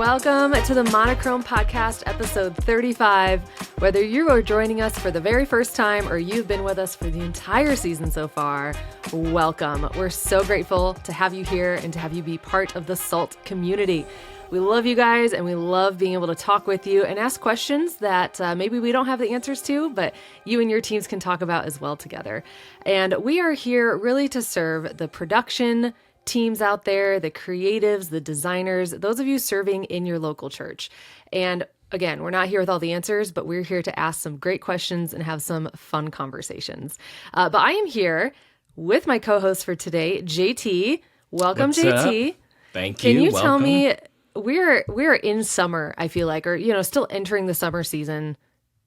Welcome to the Monochrome Podcast, episode 35. Whether you are joining us for the very first time or you've been with us for the entire season so far, welcome. We're so grateful to have you here and to have you be part of the SALT community. We love you guys, and we love being able to talk with you and ask questions that maybe we don't have the answers to, but you and your teams can talk about as well together. And we are here really to serve the production teams out there, the creatives, the designers, those of you serving in your local church. And again, we're not here with all the answers, but we're here to ask some great questions and have some fun conversations. But I am here with my co-host for today, JT. Welcome, What's JT. Up? Thank you. Can you Welcome. tell me, we're in summer, I feel like, or, still entering the summer season,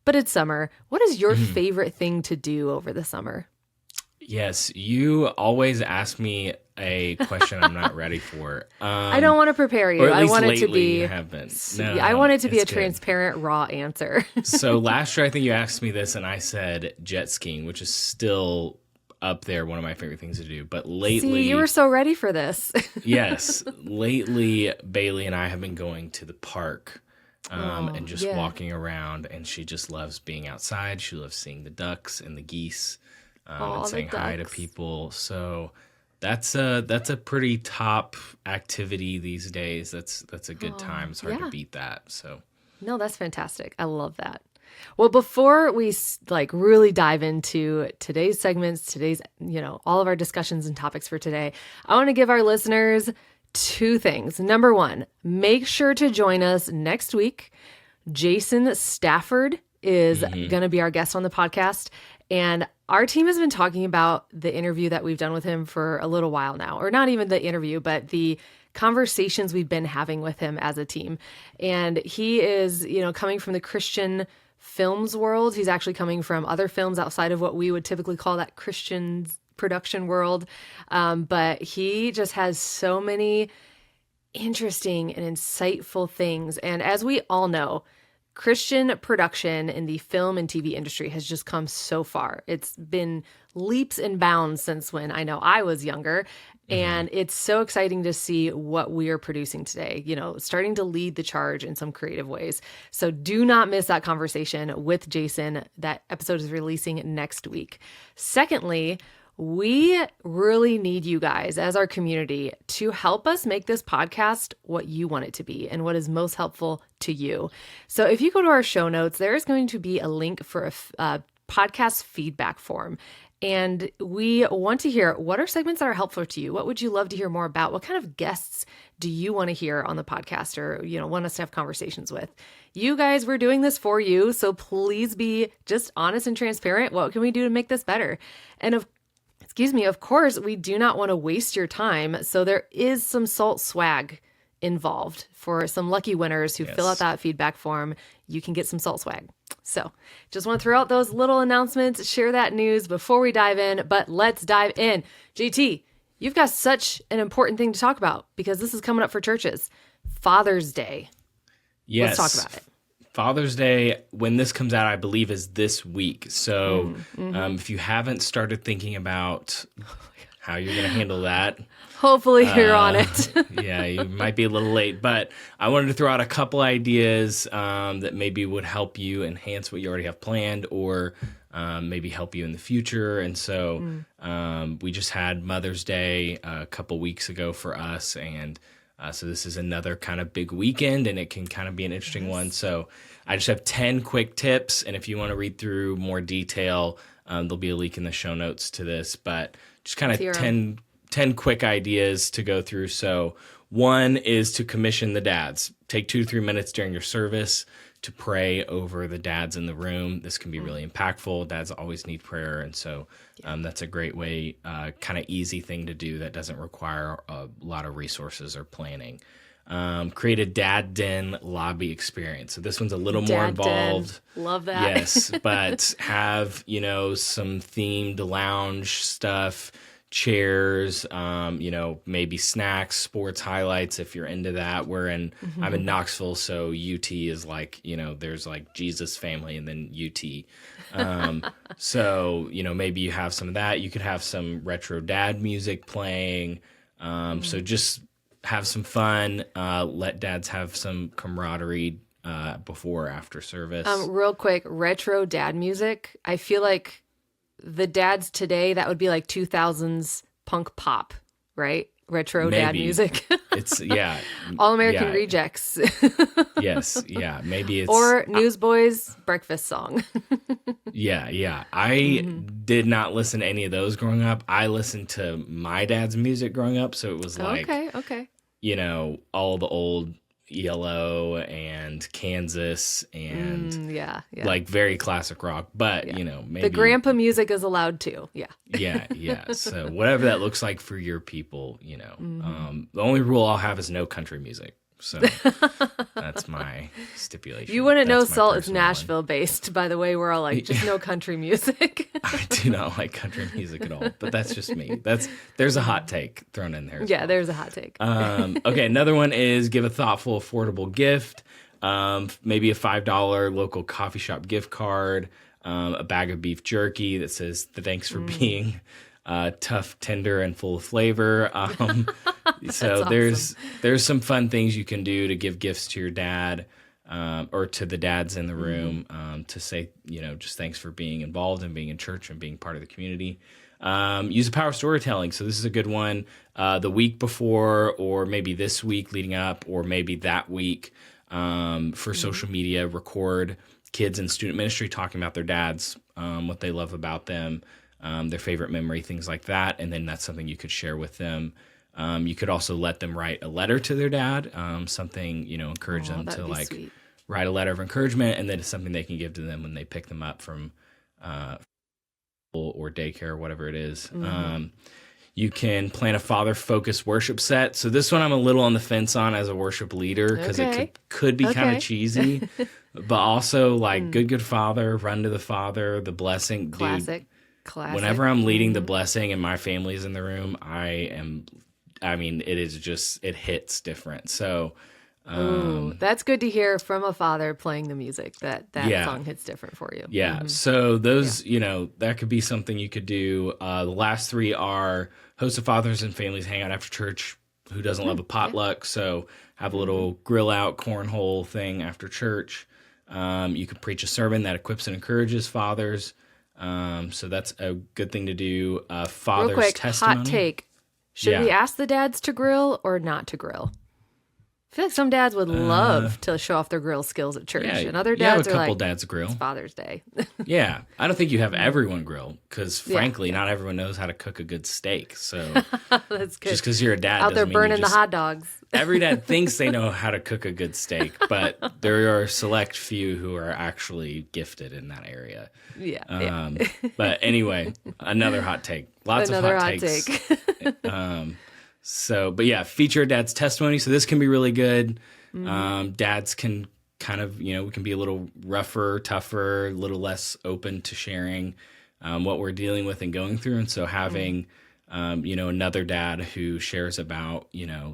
but it's summer. What is your favorite thing to do over the summer? Yes, you always ask me a question I'm not ready for. I don't want to prepare you. Or at least I want it to lately be. you have been. No, I want it to be a it's good. transparent, raw answer. So last year, I think you asked me this, and I said jet skiing, which is still up there, one of my favorite things to do. But lately, See, you were so ready for this. yes, lately Bailey and I have been going to the park. And just walking around, and she just loves being outside. She loves seeing the ducks and the geese, and saying hi to people. So that's a pretty top activity these days. That's a good time. It's hard to beat that. So no, that's fantastic. I love that. Well, before we really dive into today's segments, all of our discussions and topics for today, I want to give our listeners two things. Number one, make sure to join us next week. Jason Stafford is going to be our guest on the podcast. And our team has been talking about the interview that we've done with him for a little while now, or not even the interview, but the conversations we've been having with him as a team. And he is, coming from the Christian films world. He's actually coming from other films outside of what we would typically call that Christian production world. But he just has so many interesting and insightful things. And as we all know, Christian production in the film and TV industry has just come so far. It's been leaps and bounds since when I know I was younger. And it's so exciting to see what we are producing today, starting to lead the charge in some creative ways. So do not miss that conversation with Jason. That episode is releasing next week. Secondly, we really need you guys as our community to help us make this podcast what you want it to be and what is most helpful to you. So if you go to our show notes, there is going to be a link for a podcast feedback form. And we want to hear, what are segments that are helpful to you? What would you love to hear more about? What kind of guests do you want to hear on the podcast or, want us to have conversations with? You guys, we're doing this for you. So please be just honest and transparent. What can we do to make this better? And of course, we do not want to waste your time. So there is some SALT swag involved for some lucky winners who fill out that feedback form. You can get some SALT swag. So just want to throw out those little announcements, share that news before we dive in, but let's dive in. JT, you've got such an important thing to talk about because this is coming up for churches. Father's Day. Yes. Let's talk about it. Father's Day, when this comes out, I believe is this week. So if you haven't started thinking about how you're going to handle that. Hopefully you're on it. Yeah, you might be a little late, but I wanted to throw out a couple ideas that maybe would help you enhance what you already have planned or maybe help you in the future. And so we just had Mother's Day a couple weeks ago for us, and so this is another kind of big weekend, and it can kind of be an interesting one. So I just have 10 quick tips, and if you want to read through more detail, there'll be a link in the show notes to this, but just kind of 10 quick ideas to go through. So one is to commission the dads. Take 2 to 3 minutes during your service to pray over the dads in the room. This can be really impactful. Dads always need prayer. And so that's a great way, kind of easy thing to do that doesn't require a lot of resources or planning. Create a dad den lobby experience. So this one's a little more involved. Love that. Yes, but have, some themed lounge stuff, chairs, maybe snacks, sports highlights if you're into that. I'm in Knoxville, so UT is like, there's like Jesus family and then UT. So, maybe you have some of that. You could have some retro dad music playing. So just have some fun. Let dads have some camaraderie before or after service. Real quick, retro dad music. I feel like the dads today, that would be like 2000s punk pop, right? Retro Maybe. dad music. It's All American Rejects. Yes, yeah. Maybe it's or Newsboys breakfast song. Yeah. I did not listen to any of those growing up. I listened to my dad's music growing up, so it was like okay. All the old ELO and Kansas and like very classic rock, but maybe the grandpa music is allowed too. Yeah. So whatever that looks like for your people, the only rule I'll have is no country music. So that's my stipulation. You wouldn't know Salt is Nashville based, by the way. We're all like, just no country music. I do not like country music at all, but that's just me. There's a hot take thrown in there. Yeah, there's a hot take. Okay, another one is give a thoughtful, affordable gift. Maybe a $5 local coffee shop gift card, a bag of beef jerky that says thanks for being tough, tender, and full of flavor. So awesome. There's some fun things you can do to give gifts to your dad or to the dads in the room to say, just thanks for being involved and being in church and being part of the community. Use the power of storytelling. So this is a good one. The week before, or maybe this week leading up, or maybe that week for social media, record kids in student ministry talking about their dads, what they love about them, their favorite memory, things like that. And then that's something you could share with them. You could also let them write a letter to their dad, something, encourage them to sweet. Write a letter of encouragement, and then it's something they can give to them when they pick them up from or daycare or whatever it is. You can plan a father-focused worship set. So this one I'm a little on the fence on as a worship leader because it could be kind of cheesy, but also like good father, run to the father, the blessing. Classic. Whenever I'm leading the blessing and my family's in the room, it hits different. So that's good to hear from a father playing the music, that song hits different for you. Yeah. So those, that could be something you could do. The last three are host of fathers and families hang out after church. Who doesn't love a potluck? So have a little grill out cornhole thing after church. You could preach a sermon that equips and encourages fathers. So that's a good thing to do. Father's real quick, testimony. Hot take. Should we ask the dads to grill or not to grill? I feel like some dads would love to show off their grill skills at church, and other dads a couple dads grill. It's Father's Day. Yeah, I don't think you have everyone grill because, frankly, not everyone knows how to cook a good steak. So that's good. Just because you're a dad out there doesn't burning mean the hot dogs. Every dad thinks they know how to cook a good steak, but there are select few who are actually gifted in that area. Yeah. But anyway, another hot take. Lots of hot takes. Feature a dad's testimony. So this can be really good. Dads can kind of, we can be a little rougher, tougher, a little less open to sharing what we're dealing with and going through. And so having, another dad who shares about,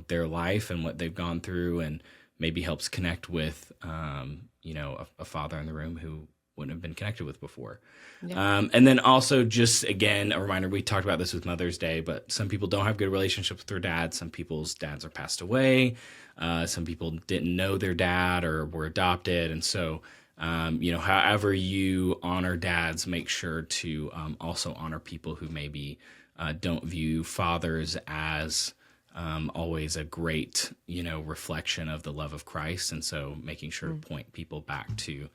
their life and what they've gone through and maybe helps connect with, a father in the room who wouldn't have been connected with before. Yeah. And then also just, again, a reminder, we talked about this with Mother's Day, but some people don't have good relationships with their dads. Some people's dads are passed away. Some people didn't know their dad or were adopted. And so, however you honor dads, make sure to also honor people who maybe don't view fathers as always a great, reflection of the love of Christ. And so making sure to point people back to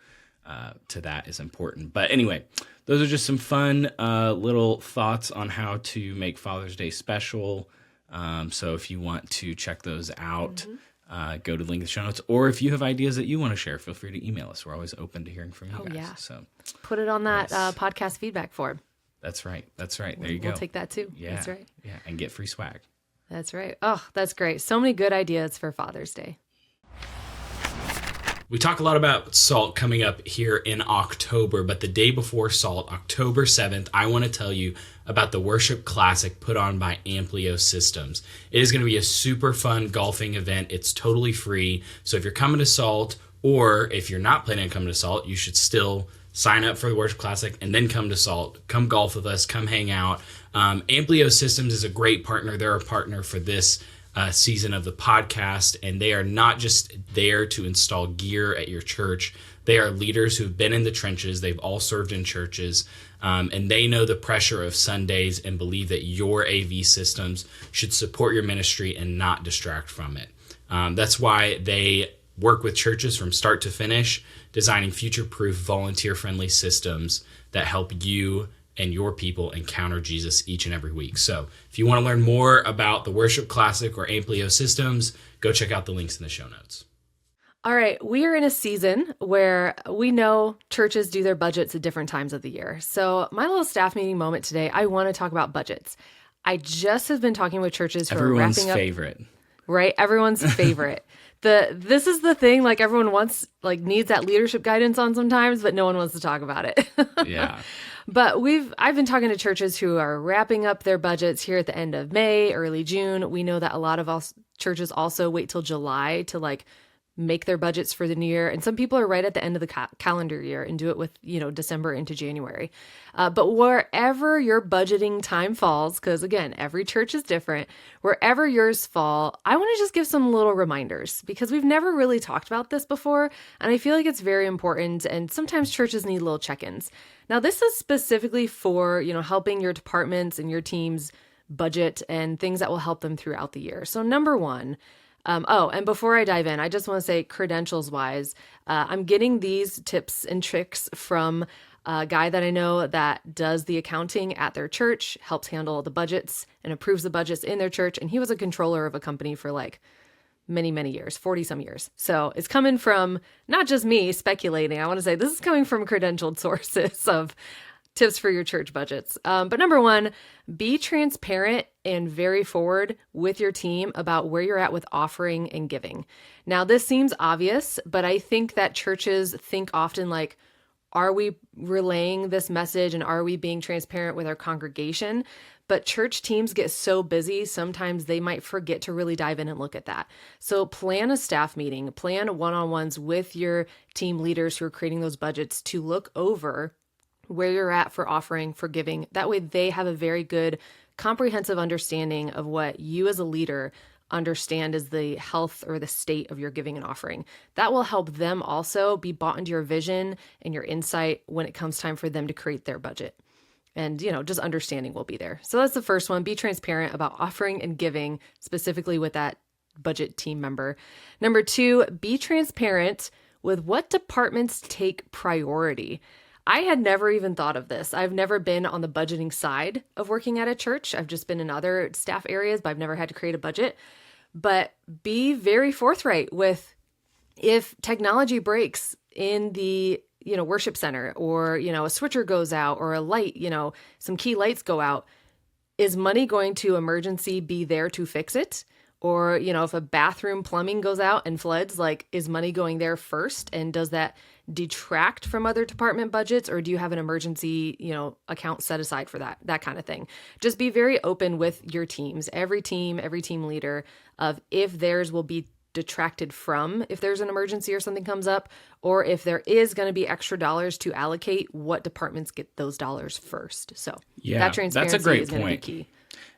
that is important. But anyway, those are just some fun little thoughts on how to make Father's Day special. So if you want to check those out, go to the link in the show notes. Or if you have ideas that you want to share, feel free to email us. We're always open to hearing from you guys. Yeah. So put it on that podcast feedback form. That's right. There you go. We'll take that too. Yeah. That's right. Yeah, and get free swag. That's right. Oh, that's great. So many good ideas for Father's Day. We talk a lot about SALT coming up here in October, but the day before SALT, October 7th, I want to tell you about the Worship Classic put on by Amplio Systems. It is going to be a super fun golfing event. It's totally free. So if you're coming to SALT, or if you're not planning on coming to SALT, you should still sign up for the Worship Classic and then come to SALT. Come golf with us. Come hang out. Amplio Systems is a great partner. They're a partner for this season of the podcast, and they are not just there to install gear at your church. They are leaders who've been in the trenches. They've all served in churches, and they know the pressure of Sundays and believe that your AV systems should support your ministry and not distract from it. That's why they work with churches from start to finish, designing future-proof, volunteer-friendly systems that help you and your people encounter Jesus each and every week. So if you want to learn more about the Worship Classic or Amplio Systems, go check out the links in the show notes. All right, we are in a season where we know churches do their budgets at different times of the year. So my little staff meeting moment today, I want to talk about budgets. I just have been talking with churches who are wrapping up. Everyone's favorite. Right? Everyone's favorite. This is the thing, like everyone needs that leadership guidance on sometimes, but no one wants to talk about it. Yeah. But I've been talking to churches who are wrapping up their budgets here at the end of May, early June. We know that a lot of churches also wait till July to make their budgets for the new year. And some people are right at the end of the calendar year and do it with, December into January. But wherever your budgeting time falls, because again, every church is different, wherever yours fall, I want to just give some little reminders because we've never really talked about this before. And I feel like it's very important. And sometimes churches need little check-ins. Now, this is specifically for, helping your departments and your teams budget and things that will help them throughout the year. So number one, and before I dive in, I just want to say credentials wise, I'm getting these tips and tricks from a guy that I know that does the accounting at their church, helps handle the budgets and approves the budgets in their church. And he was a controller of a company for many, many years, 40 some years. So it's coming from not just me speculating. I want to say this is coming from credentialed sources of tips for your church budgets. But number one, be transparent and very forward with your team about where you're at with offering and giving. Now, this seems obvious, but I think that churches think often are we relaying this message and are we being transparent with our congregation? But church teams get so busy, sometimes they might forget to really dive in and look at that. So plan a staff meeting, plan one-on-ones with your team leaders who are creating those budgets to look over where you're at for offering, for giving. That way they have a very good comprehensive understanding of what you as a leader understand is the health or the state of your giving and offering. That will help them also be bought into your vision and your insight when it comes time for them to create their budget. And, just understanding will be there. So that's the first one. Be transparent about offering and giving, specifically with that budget team member. Number two, be transparent with what departments take priority. I had never even thought of this. I've never been on the budgeting side of working at a church. I've just been in other staff areas, but I've never had to create a budget. But be very forthright with if technology breaks in the worship center, or a switcher goes out, or a light, some key lights go out. Is money going to emergency be there to fix it? Or, if a bathroom plumbing goes out and floods, is money going there first? And does that detract from other department budgets? Or do you have an emergency, account set aside for that kind of thing? Just be very open with your teams, every team leader, of if theirs will be detracted from if there's an emergency or something comes up, or if there is going to be extra dollars to allocate, what departments get those dollars first. So that transparency that's a great is going to be point. key.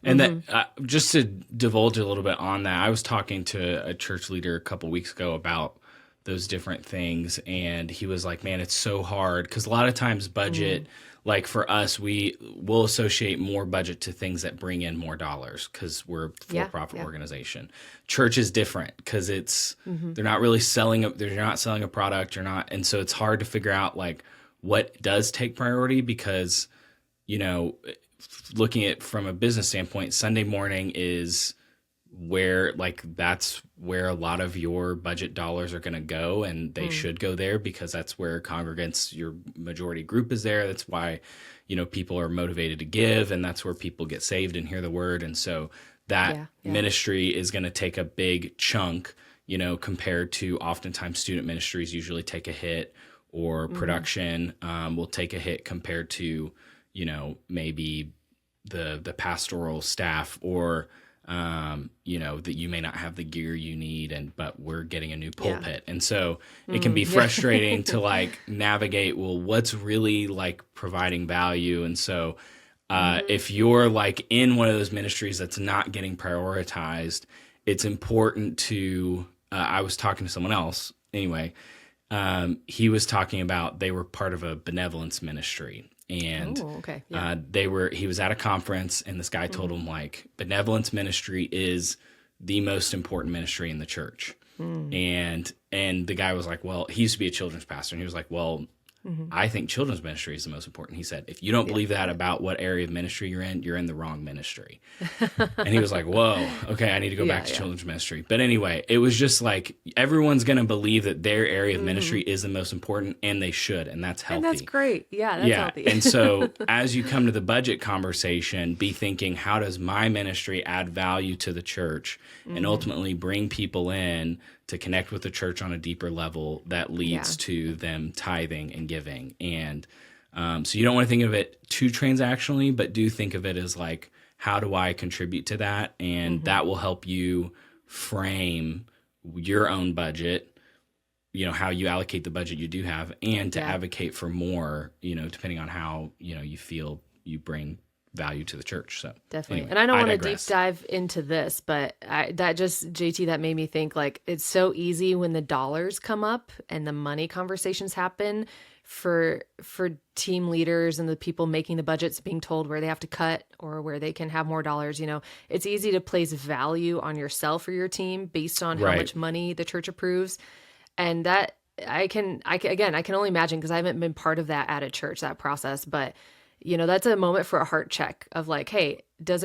And that just to divulge a little bit on that, I was talking to a church leader a couple weeks ago about those different things, and he was like, man, it's so hard because a lot of times budget, for us, we'll associate more budget to things that bring in more dollars because we're a for-profit organization. Church is different because they're not really they're not selling a product, and so it's hard to figure out what does take priority because, looking at from a business standpoint, Sunday morning is where that's where a lot of your budget dollars are going to go, and they should go there because that's where congregants, your majority group is there. That's why, people are motivated to give, and that's where people get saved and hear the word. And so that ministry is going to take a big chunk, compared to oftentimes student ministries usually take a hit, or production will take a hit compared to, maybe the pastoral staff, or that you may not have the gear you need, but we're getting a new pulpit. And so it can be frustrating to navigate, what's really providing value. And so if you're in one of those ministries that's not getting prioritized, it's important to, I was talking to someone else anyway. He was talking about they were part of a benevolence ministry. And okay. he was at a conference, and this guy told him, like, benevolence ministry is the most important ministry in the church. And the guy was like, well, he used to be a children's pastor, and he was like, well, I think children's ministry is the most important. He said, if you don't believe that about what area of ministry you're in the wrong ministry. And he was like, whoa, okay, I need to go back to children's ministry. But anyway, it was just like, everyone's going to believe that their area of ministry is the most important, and they should, and that's healthy. And that's great. Yeah, that's healthy. And so as you come to the budget conversation, be thinking, how does my ministry add value to the church and ultimately bring people in to connect with the church on a deeper level that leads to them tithing and giving. And so you don't want to think of it too transactionally, but do think of it as like, how do I contribute to that? And that will help you frame your own budget, how you allocate the budget you do have, and to advocate for more, depending on how, you feel you bring value to the church. So definitely. Anyway, and I don't want to deep dive into this, but JT, that made me think, like, it's so easy when the dollars come up and the money conversations happen for team leaders and the people making the budgets, being told where they have to cut or where they can have more dollars. It's easy to place value on yourself or your team based on how much money the church approves. And that I can only imagine, because I haven't been part of that at a church, that process, but that's a moment for a heart check of like, hey, does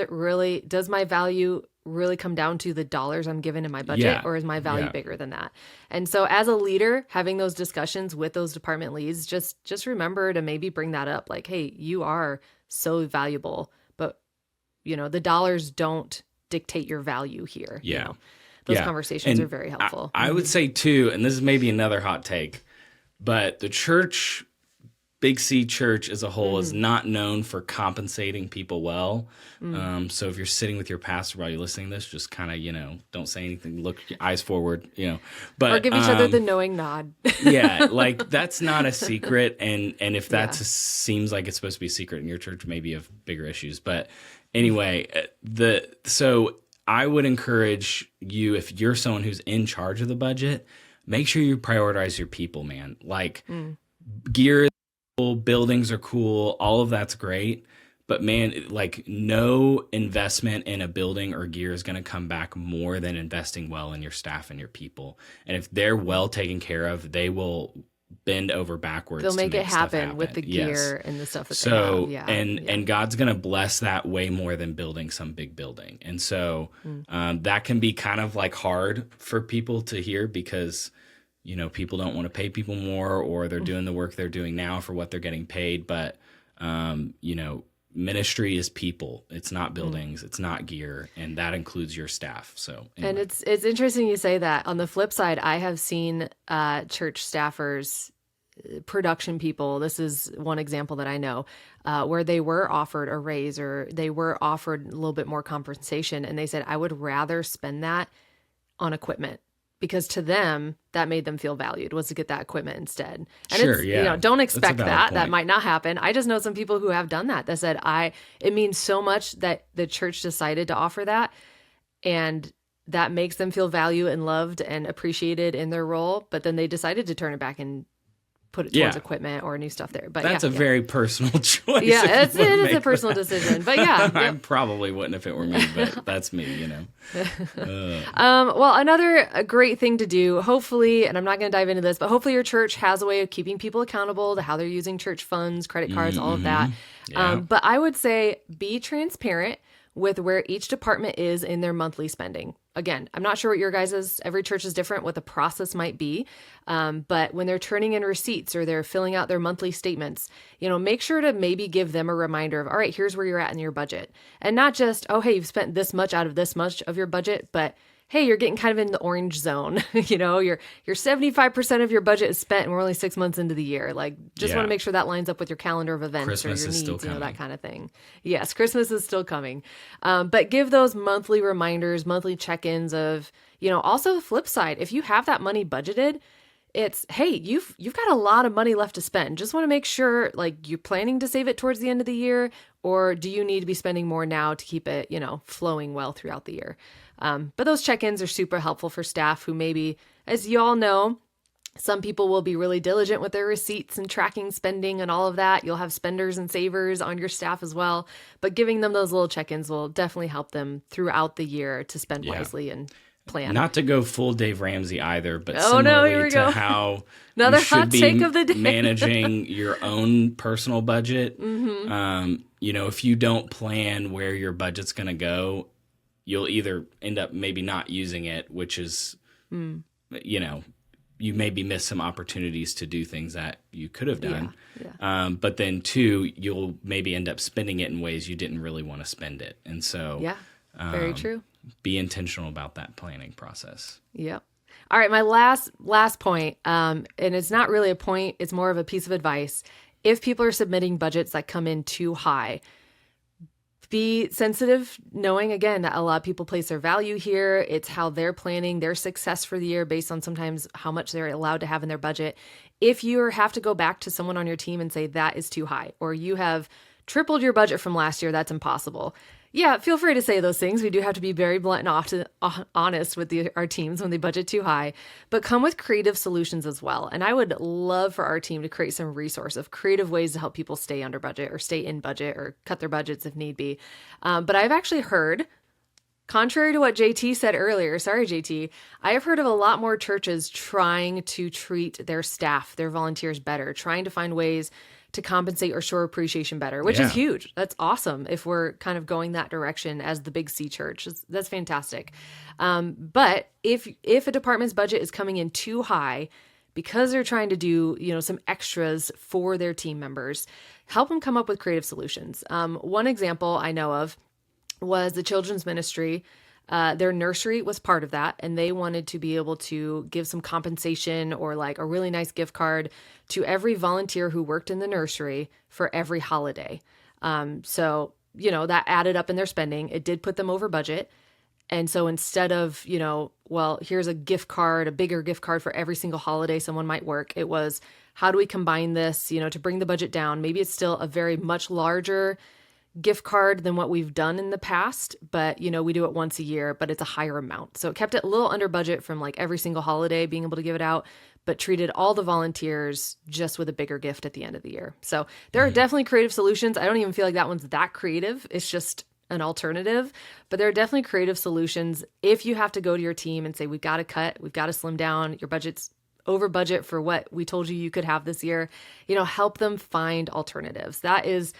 my value really come down to the dollars I'm given in my budget, or is my value bigger than that? And so as a leader, having those discussions with those department leads, just remember to maybe bring that up. Like, hey, you are so valuable, but the dollars don't dictate your value here. Yeah. Those conversations are very helpful. I would say too, and this is maybe another hot take, but the church, Big C church as a whole, is not known for compensating people well. So if you're sitting with your pastor while you're listening to this, just kind of, don't say anything, look your eyes forward, but or give each other the knowing nod. Like, that's not a secret. And if that seems like it's supposed to be a secret in your church, maybe you have bigger issues. But anyway, so I would encourage you, if you're someone who's in charge of the budget, make sure you prioritize your people, man. Like, gear, buildings are cool, all of that's great, but man, like, no investment in a building or gear is going to come back more than investing well in your staff and your people. And if they're well taken care of, they will bend over backwards. They'll make it happen with the gear and the stuff that they have. And God's going to bless that way more than building some big building. And so that can be kind of like hard for people to hear, because people don't want to pay people more, or they're doing the work they're doing now for what they're getting paid. But, ministry is people. It's not buildings. It's not gear. And that includes your staff. So, anyway. And it's interesting you say that. On the flip side, I have seen church staffers, production people. This is one example that I know, where they were offered a raise, or they were offered a little bit more compensation. And they said, I would rather spend that on equipment, because to them, that made them feel valued, was to get that equipment instead. And don't expect that. Point. That might not happen. I just know some people who have done that said, it means so much that the church decided to offer that, and that makes them feel valued and loved and appreciated in their role. But then they decided to turn it back and put it towards equipment or new stuff there. But that's a very personal choice. Yeah, it is a personal decision. But I probably wouldn't if it were me, but that's me, Well, another great thing to do, hopefully, and I'm not going to dive into this, but hopefully your church has a way of keeping people accountable to how they're using church funds, credit cards, all of that. Yeah. But I would say be transparent with where each department is in their monthly spending. Again, I'm not sure what your guys' every church is different, what the process might be. But when they're turning in receipts or they're filling out their monthly statements, make sure to maybe give them a reminder of, all right, here's where you're at in your budget. And not just, oh, hey, you've spent this much out of this much of your budget, but hey, you're getting kind of in the orange zone. Your 75% of your budget is spent and we're only 6 months into the year. Like, just want to make sure that lines up with your calendar of events Christmas or your is needs, still that kind of thing. Yes, Christmas is still coming. But give those monthly reminders, monthly check-ins of, also the flip side, if you have that money budgeted, it's, hey, you've got a lot of money left to spend. Just want to make sure, like, you're planning to save it towards the end of the year, or do you need to be spending more now to keep it, flowing well throughout the year? But those check-ins are super helpful for staff who maybe, as you all know, some people will be really diligent with their receipts and tracking spending and all of that. You'll have spenders and savers on your staff as well. But giving them those little check-ins will definitely help them throughout the year to spend wisely and plan. Not to go full Dave Ramsey either, but here we similarly to go. how Another you should hot take of the day. managing your own personal budget. If you don't plan where your budget's going to go, you'll either end up maybe not using it, which is, you maybe miss some opportunities to do things that you could have done. But then two, you'll maybe end up spending it in ways you didn't really want to spend it. And so very true. Be intentional about that planning process. Yep. All right. My last point, and it's not really a point, it's more of a piece of advice. If people are submitting budgets that come in too high, be sensitive, knowing again that a lot of people place their value here. It's how they're planning their success for the year based on sometimes how much they're allowed to have in their budget. If you have to go back to someone on your team and say that is too high, or you have tripled your budget from last year, that's impossible. Yeah, feel free to say those things. We do have to be very blunt and honest with our teams when they budget too high, but come with creative solutions as well. And I would love for our team to create some resource of creative ways to help people stay under budget or stay in budget or cut their budgets if need be. But I've actually heard, contrary to what JT said earlier, sorry, JT, I have heard of a lot more churches trying to treat their staff, their volunteers better, trying to find ways to compensate or show appreciation better, which is huge. That's awesome if we're kind of going that direction as the Big C church. That's fantastic. But if a department's budget is coming in too high because they're trying to do, some extras for their team members, help them come up with creative solutions. One example I know of was the children's ministry. Their nursery was part of that, and they wanted to be able to give some compensation or like a really nice gift card to every volunteer who worked in the nursery for every holiday. So, that added up in their spending. It did put them over budget. And so instead of, here's a gift card, a bigger gift card for every single holiday someone might work, it was, how do we combine this, to bring the budget down? Maybe it's still a very much larger gift card than what we've done in the past, but we do it once a year, but it's a higher amount. So it kept it a little under budget from like every single holiday being able to give it out, but treated all the volunteers just with a bigger gift at the end of the year. So there are definitely creative solutions. I don't even feel like that one's that creative. It's just an alternative, but there are definitely creative solutions. If you have to go to your team and say, we've got to cut, we've got to slim down, your budget's over budget for what we told you could have this year, help them find alternatives. That is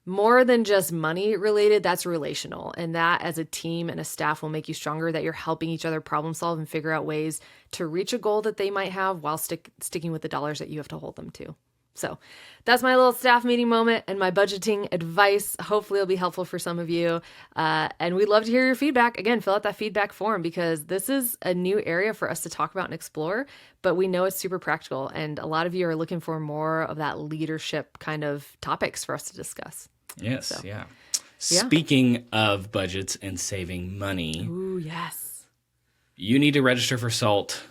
more than just money related, that's relational. And that as a team and a staff will make you stronger, that you're helping each other problem solve and figure out ways to reach a goal that they might have while sticking with the dollars that you have to hold them to. So that's my little staff meeting moment and my budgeting advice. Hopefully it'll be helpful for some of you. And we'd love to hear your feedback. Again, fill out that feedback form because this is a new area for us to talk about and explore, but we know it's super practical. And a lot of you are looking for more of that leadership kind of topics for us to discuss. Yes. So, yeah. Speaking of budgets and saving money. Ooh, yes. You need to register for SALT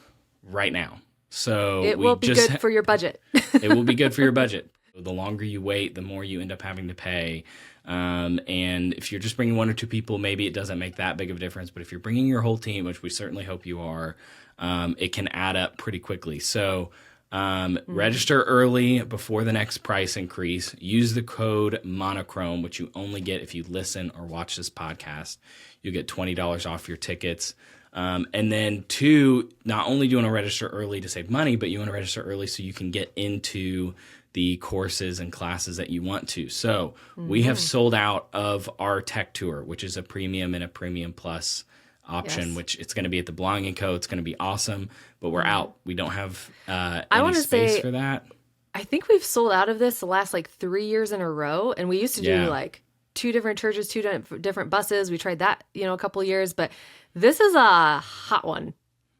right now. So it will be good for your budget. It will be good for your budget. The longer you wait, the more you end up having to pay. And if you're just bringing one or two people, maybe it doesn't make that big of a difference. But if you're bringing your whole team, which we certainly hope you are, it can add up pretty quickly. So register early before the next price increase. Use the code Monochrome, which you only get if you listen or watch this podcast. You'll get $20 off your tickets. And then two, not only do you want to register early to save money, but you want to register early so you can get into the courses and classes that you want to. So we have sold out of our tech tour, which is a premium and a premium plus option, which it's going to be at the Belonging Co. It's going to be awesome, but we're out. We don't have any space for that. I think we've sold out of this the last 3 years in a row. And we used to do two different churches, two different buses. We tried that, a couple of years, but this is a hot one.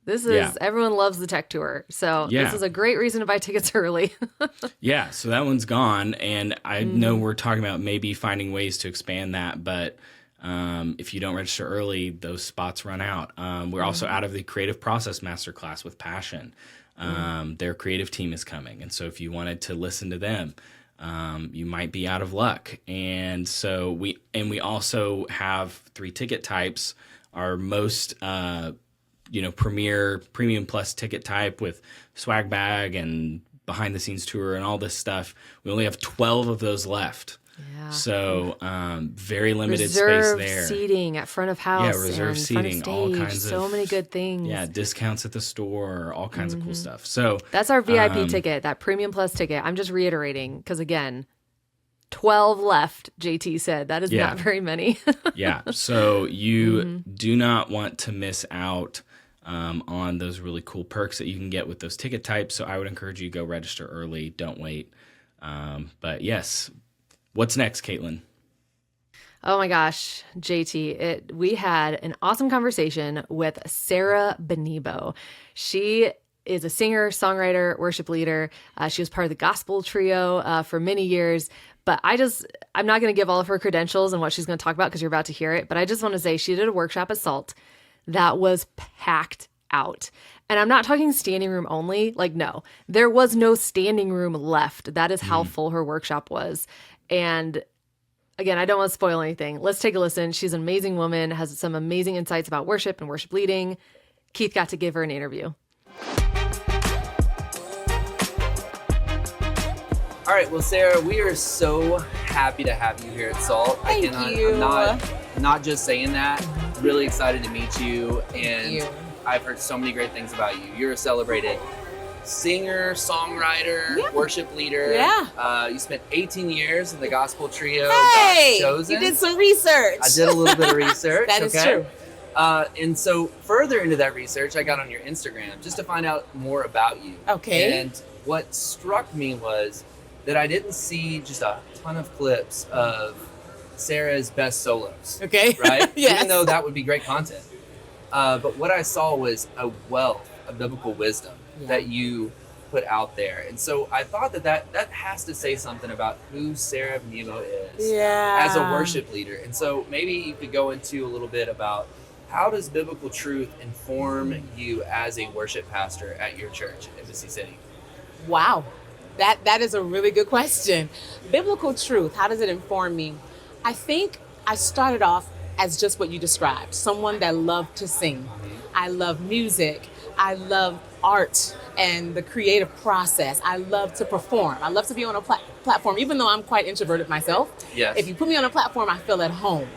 This is, everyone loves the tech tour. So this is a great reason to buy tickets early. So that one's gone. And I know we're talking about maybe finding ways to expand that, but if you don't register early, those spots run out. We're also out of the Creative Process Masterclass with Passion. Their creative team is coming. And so if you wanted to listen to them, you might be out of luck. And so we also have 3 ticket types our most premier premium plus ticket type with swag bag and behind the scenes tour and all this stuff. We only have 12 of those left. Yeah. So very limited reserve space there. Seating at front of house. Yeah, reserve seating, all kinds of so many good things. Yeah, discounts at the store, all kinds of cool stuff. So that's our VIP ticket, that premium plus ticket. I'm just reiterating because again, 12 left, JT said. That is not very many. Yeah. So you do not want to miss out on those really cool perks that you can get with those ticket types. So I would encourage you to go register early. Don't wait. But yes, what's next, Caitlin? Oh my gosh, JT, we had an awesome conversation with Sarah Benibo. She is a singer, songwriter, worship leader. She was part of the gospel trio for many years. But I'm not going to give all of her credentials and what she's going to talk about because you're about to hear it. But I just want to say she did a workshop at SALT that was packed out. And I'm not talking standing room only. Like, no, there was no standing room left. That is how full her workshop was. And again, I don't want to spoil anything. Let's take a listen. She's an amazing woman, has some amazing insights about worship and worship leading. Keith got to give her an interview. All right, well, Sarah, we are so happy to have you here at SALT. Thank you. I'm not just saying that. Really excited to meet you, and I've heard so many great things about you. You're a celebrated singer, songwriter, worship leader. Yeah. You spent 18 years in the gospel trio. Hey, God's Chosen. You did some research. I did a little bit of research. That is true. And so further into that research, I got on your Instagram just to find out more about you. Okay. And what struck me was that I didn't see just a ton of clips of Sarah's best solos. Okay. Right? Yes. Even though that would be great content. But what I saw was a wealth of biblical wisdom that you put out there. And so I thought that has to say something about who Sarah Benibo is as a worship leader. And so maybe you could go into a little bit about how does biblical truth inform you as a worship pastor at your church in Embassy City? Wow. That is a really good question. Biblical truth, how does it inform me? I think I started off as just what you described, someone that loved to sing. I love music. I love art and the creative process. I love to perform. I love to be on a platform, even though I'm quite introverted myself. Yes. If you put me on a platform, I feel at home.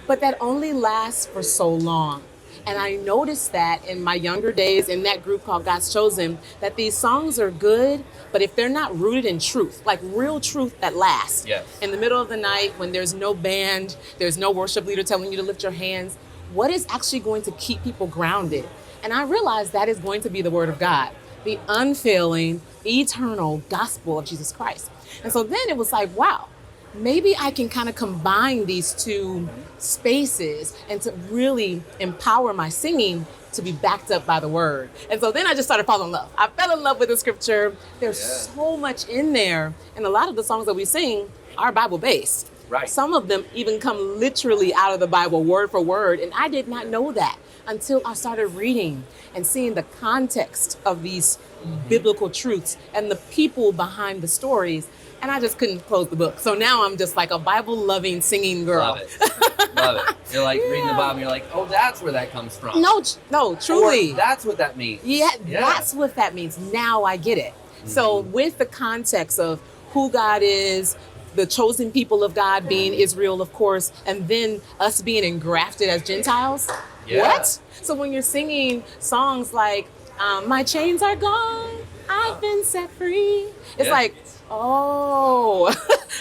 But that only lasts for so long. And I noticed that in my younger days in that group called God's Chosen, that these songs are good, but if they're not rooted in truth, like real truth that lasts, in the middle of the night when there's no band, there's no worship leader telling you to lift your hands, what is actually going to keep people grounded? And I realized that is going to be the Word of God, the unfailing, eternal gospel of Jesus Christ. And so then it was like, wow, maybe I can kind of combine these two spaces and to really empower my singing to be backed up by the word. And so then I just started falling in love. I fell in love with the scripture. There's so much in there. And a lot of the songs that we sing are Bible-based. Right. Some of them even come literally out of the Bible, word for word. And I did not know that until I started reading and seeing the context of these biblical truths and the people behind the stories. And I just couldn't close the book. So now I'm just like a Bible-loving, singing girl. Love it. Love it. You're like reading the Bible, you're like, oh, that's where that comes from. No, truly. Or that's what that means. Yeah, that's what that means. Now I get it. So with the context of who God is, the chosen people of God being Israel, of course, and then us being engrafted as Gentiles. What? So when you're singing songs like, my chains are gone, I've been set free. It's like, oh,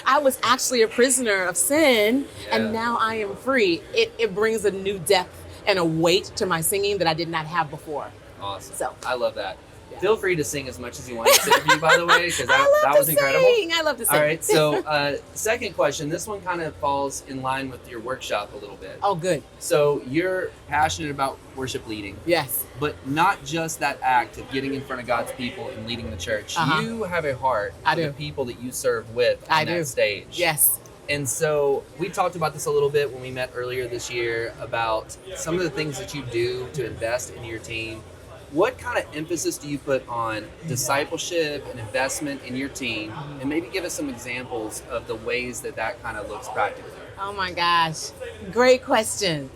I was actually a prisoner of sin and now I am free. It brings a new depth and a weight to my singing that I did not have before. Awesome. So I love that. Feel free to sing as much as you want in this interview, by the way, because that was incredible. I love to sing. All right, so second question. This one kind of falls in line with your workshop a little bit. Oh, good. So you're passionate about worship leading. Yes. But not just that act of getting in front of God's people and leading the church. You have a heart for the people that you serve with on that stage. Yes. And so we talked about this a little bit when we met earlier this year about some of the things that you do to invest in your team. What kind of emphasis do you put on discipleship and investment in your team? And maybe give us some examples of the ways that kind of looks practically. Oh my gosh. Great question.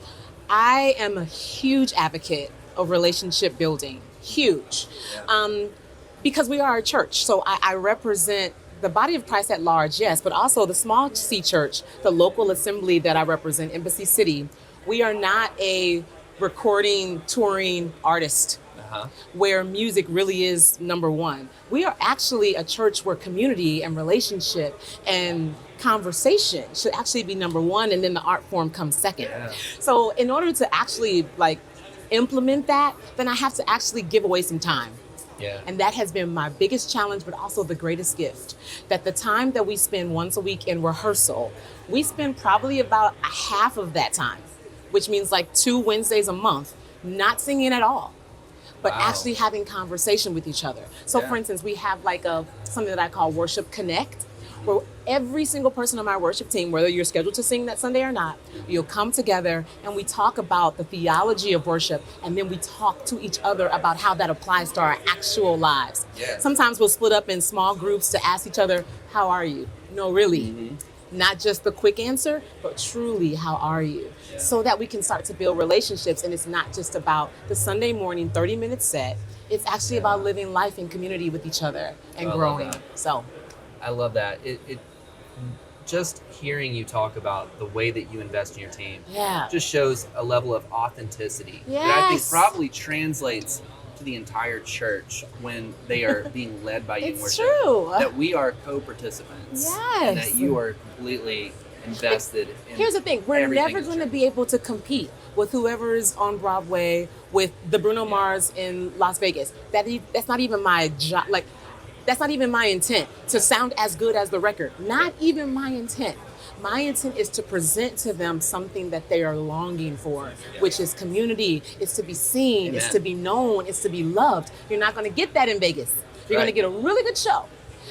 I am a huge advocate of relationship building. Huge. Because we are a church. So I represent the body of Christ at large, yes, but also the small C church, the local assembly that I represent, Embassy City. We are not a recording, touring artist where music really is number one. We are actually a church where community and relationship and conversation should actually be number one, and then the art form comes second. Yeah. So in order to actually like implement that, then I have to actually give away some time. Yeah. And that has been my biggest challenge, but also the greatest gift. That the time that we spend once a week in rehearsal, we spend probably about half of that time, which means like 2 Wednesdays a month, not singing at all, but actually having conversation with each other. So for instance, we have like something that I call Worship Connect, where every single person on my worship team, whether you're scheduled to sing that Sunday or not, you'll come together and we talk about the theology of worship, and then we talk to each other about how that applies to our actual lives. Yeah. Sometimes we'll split up in small groups to ask each other, how are you? No, really. Not just the quick answer, but truly, how are you? Yeah. So that we can start to build relationships, and it's not just about the Sunday morning 30-minute set. It's actually about living life in community with each other and growing. So I love that. It just hearing you talk about the way that you invest in your team just shows a level of authenticity that I think probably translates to the entire church when they are being led by you in worship. True. That we are co-participants. And that you are completely invested in. Here's the thing, we're never going to be able to compete with whoever's on Broadway, with the Bruno Mars in Las Vegas. That's not even my job. Like, that's not even my intent, to sound as good as the record. Not even my intent. My intent is to present to them something that they are longing for, which is community. It's to be seen. It's to be known. It's to be loved. You're not going to get that in Vegas. You're going to get a really good show,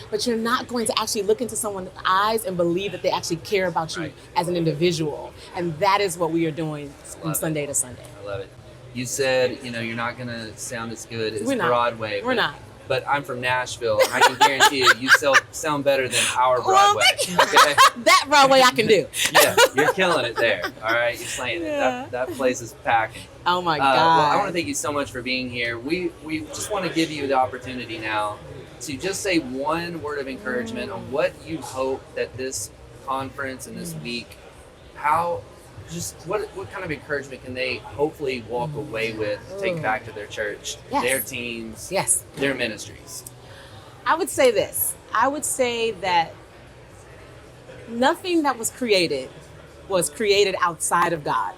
but you're not going to actually look into someone's eyes and believe that they actually care about you as an individual. And that is what we are doing from Sunday to Sunday. I love it. You said, you're not going to sound as good as Broadway. We're not. But I'm from Nashville, and I can guarantee you sound better than our Broadway. Okay? That Broadway I can do. Yeah, you're killing it there. All right, you're slaying it. That place is packing. Oh my God. Well, I want to thank you so much for being here. We just want to give you the opportunity now to just say one word of encouragement on what you hope that this conference and this week, what kind of encouragement can they hopefully walk away with, take back to their church, their teams, their ministries? I would say this. I would say that nothing that was created outside of God.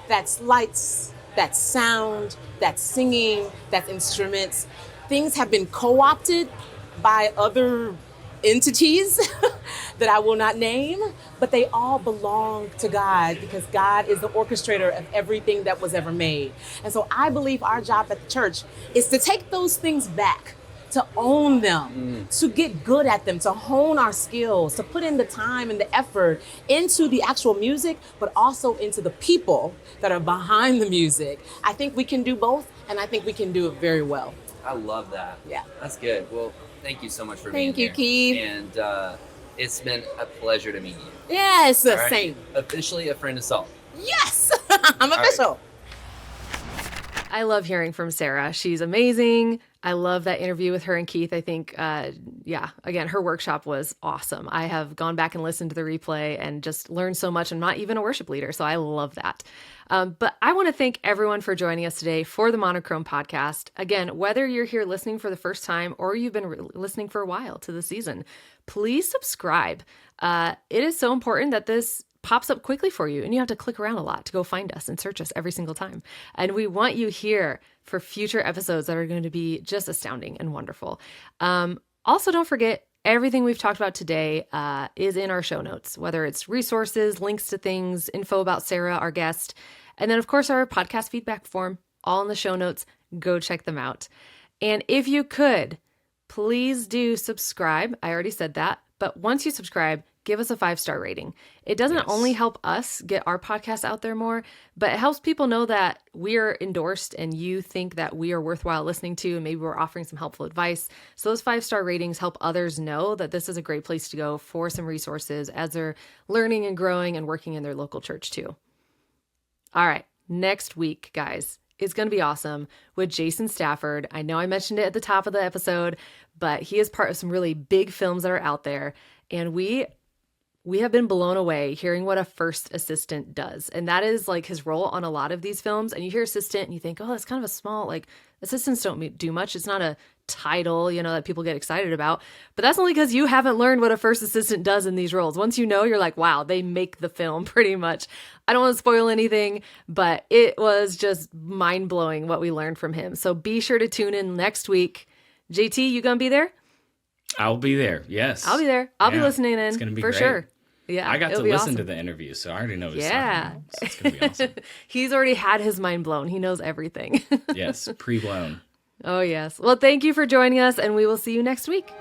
That's lights, that's sound, that's singing, that's instruments. Things have been co-opted by other entities that I will not name, but they all belong to God because God is the orchestrator of everything that was ever made. And so I believe our job at the church is to take those things back, to own them, to get good at them, to hone our skills, to put in the time and the effort into the actual music, but also into the people that are behind the music. I think we can do both, and I think we can do it very well. I love that. Yeah. That's good. Well, thank you so much for being here. Thank you, Keith. And it's been a pleasure to meet you. Yes, same. Officially a friend of Salt. Yes, I'm official. I love hearing from Sarah. She's amazing. I love that interview with her and Keith. I think, again, her workshop was awesome. I have gone back and listened to the replay and just learned so much. I'm not even a worship leader, so I love that. But I want to thank everyone for joining us today for the Monochrome Podcast. Again, whether you're here listening for the first time or you've been listening for a while to the season, please subscribe. It is so important that this pops up quickly for you, and you have to click around a lot to go find us and search us every single time. And we want you here for future episodes that are going to be just astounding and wonderful. Also, don't forget, everything we've talked about today is in our show notes, whether it's resources, links to things, info about Sarah, our guest, and then, of course, our podcast feedback form, all in the show notes. Go check them out. And if you could, please do subscribe. I already said that. But once you subscribe, give us a 5-star rating. It doesn't only help us get our podcast out there more, but it helps people know that we are endorsed and you think that we are worthwhile listening to, and maybe we're offering some helpful advice. So those 5-star ratings help others know that this is a great place to go for some resources as they're learning and growing and working in their local church too. All right. Next week, guys, it's going to be awesome with Jason Stafford. I know I mentioned it at the top of the episode, but he is part of some really big films that are out there. And we have been blown away hearing what a first assistant does. And that is like his role on a lot of these films. And you hear assistant and you think, oh, it's kind of a small, like assistants don't do much. It's not a title, that people get excited about. But that's only because you haven't learned what a first assistant does in these roles. Once you know, you're like, wow, they make the film pretty much. I don't want to spoil anything, but it was just mind blowing what we learned from him. So be sure to tune in next week. JT, you gonna be there? I'll be there. Yes. I'll be there. I'll be listening in. It's going to be for great. Sure. Yeah. I got to listen awesome. to the interview, so I already know what he's talking about. So it's going to be awesome. He's already had his mind blown. He knows everything. Yes. Pre-blown. Oh, yes. Well, thank you for joining us, and we will see you next week.